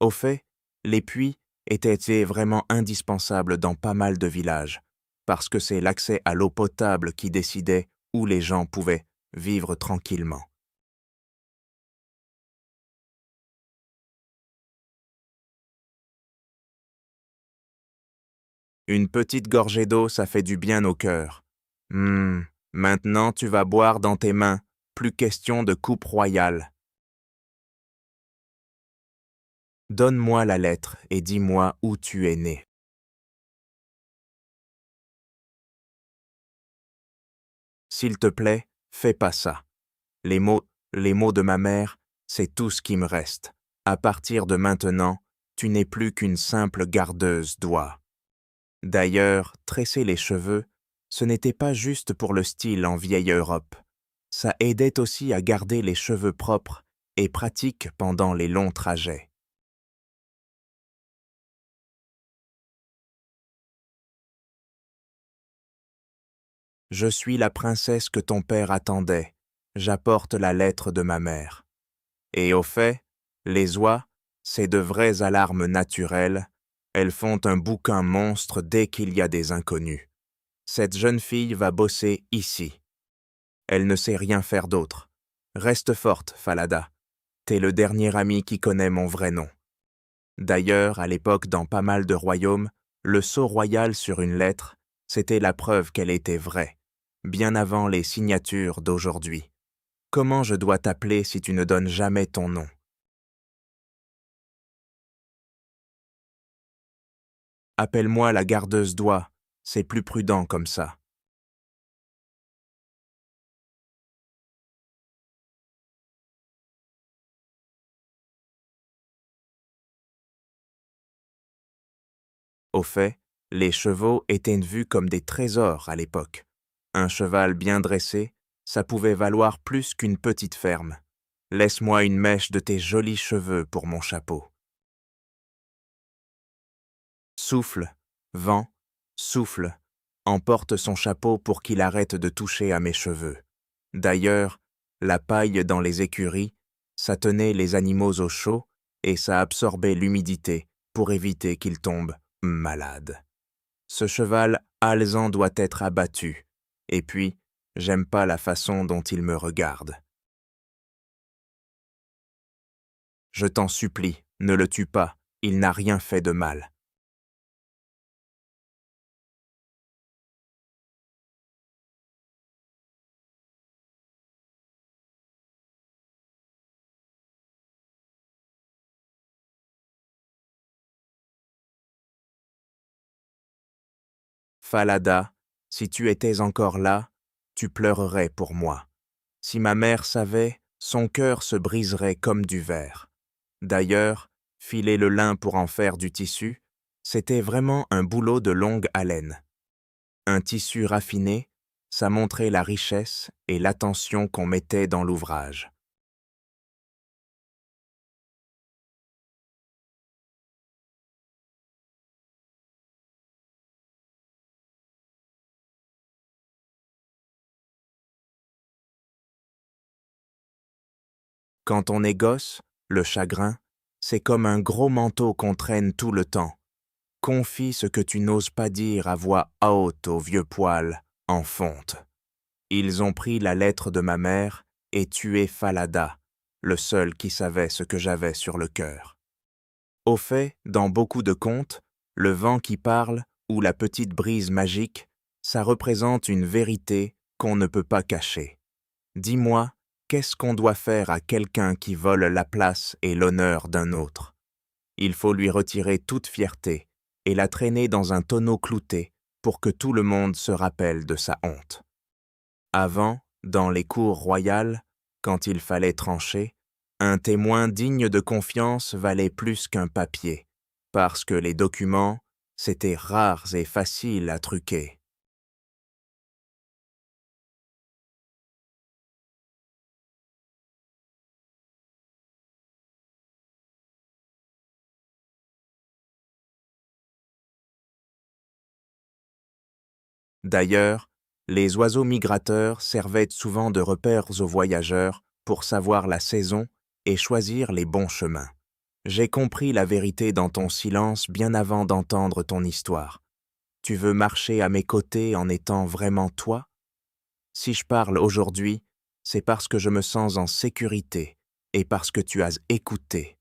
Au fait, les puits étaient vraiment indispensables dans pas mal de villages, parce que c'est l'accès à l'eau potable qui décidait où les gens pouvaient vivre tranquillement. Une petite gorgée d'eau, ça fait du bien au cœur. Maintenant tu vas boire dans tes mains, plus question de coupe royale. Donne-moi la lettre et dis-moi où tu es né. S'il te plaît, fais pas ça. Les mots de ma mère, c'est tout ce qui me reste. À partir de maintenant, tu n'es plus qu'une simple gardeuse d'oie. D'ailleurs, tresser les cheveux, ce n'était pas juste pour le style en vieille Europe. Ça aidait aussi à garder les cheveux propres et pratiques pendant les longs trajets. Je suis la princesse que ton père attendait. J'apporte la lettre de ma mère. Et au fait, les oies, c'est de vraies alarmes naturelles. Elles font un bouquin monstre dès qu'il y a des inconnus. Cette jeune fille va bosser ici. Elle ne sait rien faire d'autre. Reste forte, Falada. T'es le dernier ami qui connaît mon vrai nom. D'ailleurs, à l'époque, dans pas mal de royaumes, le sceau royal sur une lettre, c'était la preuve qu'elle était vraie, bien avant les signatures d'aujourd'hui. Comment je dois t'appeler si tu ne donnes jamais ton nom? Appelle-moi la gardeuse d'oie, c'est plus prudent comme ça. Au fait, les chevaux étaient vus comme des trésors à l'époque. Un cheval bien dressé, ça pouvait valoir plus qu'une petite ferme. Laisse-moi une mèche de tes jolis cheveux pour mon chapeau. Souffle, vent, souffle, emporte son chapeau pour qu'il arrête de toucher à mes cheveux. D'ailleurs, la paille dans les écuries, ça tenait les animaux au chaud et ça absorbait l'humidité pour éviter qu'ils tombent malades. Ce cheval alezan doit être abattu. Et puis, j'aime pas la façon dont il me regarde. Je t'en supplie, ne le tue pas, il n'a rien fait de mal. Falada, si tu étais encore là, tu pleurerais pour moi. Si ma mère savait, son cœur se briserait comme du verre. D'ailleurs, filer le lin pour en faire du tissu, c'était vraiment un boulot de longue haleine. Un tissu raffiné, ça montrait la richesse et l'attention qu'on mettait dans l'ouvrage. Quand on est gosse, le chagrin, c'est comme un gros manteau qu'on traîne tout le temps. Confie ce que tu n'oses pas dire à voix haute aux vieux poils, en fonte. Ils ont pris la lettre de ma mère et tué Falada, le seul qui savait ce que j'avais sur le cœur. Au fait, dans beaucoup de contes, le vent qui parle ou la petite brise magique, ça représente une vérité qu'on ne peut pas cacher. Dis-moi, qu'est-ce qu'on doit faire à quelqu'un qui vole la place et l'honneur d'un autre? Il faut lui retirer toute fierté et la traîner dans un tonneau clouté pour que tout le monde se rappelle de sa honte. Avant, dans les cours royales, quand il fallait trancher, un témoin digne de confiance valait plus qu'un papier, parce que les documents, c'étaient rares et faciles à truquer. D'ailleurs, les oiseaux migrateurs servaient souvent de repères aux voyageurs pour savoir la saison et choisir les bons chemins. J'ai compris la vérité dans ton silence bien avant d'entendre ton histoire. Tu veux marcher à mes côtés en étant vraiment toi? Si je parle aujourd'hui, c'est parce que je me sens en sécurité et parce que tu as écouté.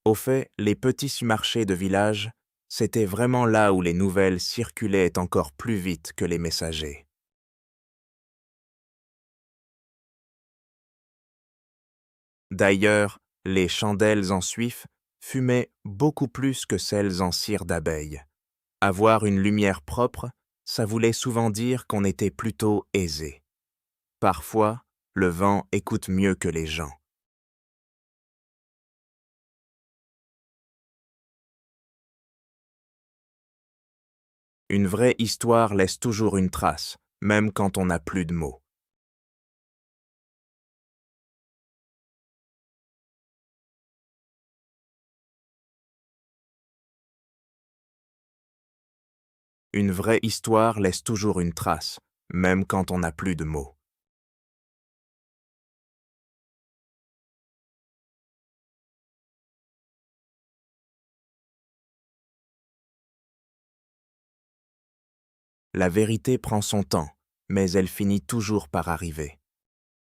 Au fait, les petits marchés de village, c'était vraiment là où les nouvelles circulaient encore plus vite que les messagers. D'ailleurs, les chandelles en suif fumaient beaucoup plus que celles en cire d'abeille. Avoir une lumière propre, ça voulait souvent dire qu'on était plutôt aisé. Parfois, le vent écoute mieux que les gens. Une vraie histoire laisse toujours une trace, même quand on n'a plus de mots. Une vraie histoire laisse toujours une trace, même quand on n'a plus de mots. La vérité prend son temps, mais elle finit toujours par arriver.